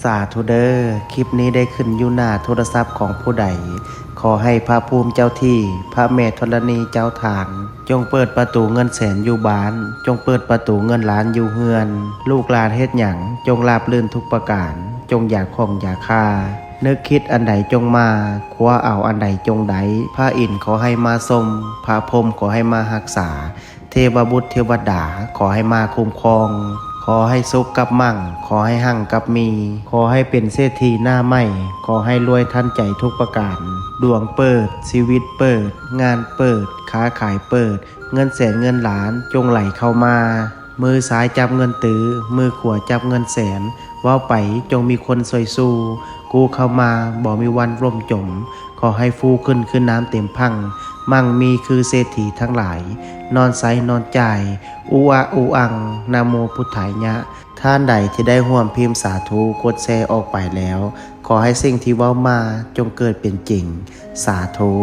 สาธุเด้อคลิปนี้ได้ขึ้นอยู่หน้าโทรศัพท์ของผู้ใดขอให้พระภูมิเจ้าที่พระแม่ธรณีเจ้าทางจงเปิดประตูเงินแสนอยู่บ้านจงเปิดประตูเงินล้านอยู่เฮือนลูกหลานเฮ็ดหยังจงราบรื่นทุกประการจงอย่าข่มอย่าฆ่านึกคิดอันใดจงมาคว้าเอาอันใดจงไดพระอินทร์ขอให้มาทรงพระพรหมขอให้มารักษาเทวบุตรเทวดาขอให้มาคุ้มครองขอให้สุขกับมั่งขอให้หั่งกับมีขอให้เป็นเศรษฐีหน้าใหม่ขอให้รวยทันใจทุกประการดวงเปิดชีวิตเปิดงานเปิดค้าขายเปิดเงินแสนเงินล้านจงไหลเข้ามามือซ้ายจับเงินตื้อมือขวาจับเงินแสนว่าไปจงมีคนซอยสู้กูเข้ามาบ่มีวันร่มจมขอให้ฟูขึ้นน้ำเต็มพังมั่งมีคือเศรษฐีทั้งหลายนอนไซนอนใจอูอาอูอังนะโมพุทธายะท่านใดที่ได้ร่วมพิมพ์สาธุกดแชร์ออกไปแล้วขอให้สิ่งที่เว้ามาจงเกิดเป็นจริงสาธุ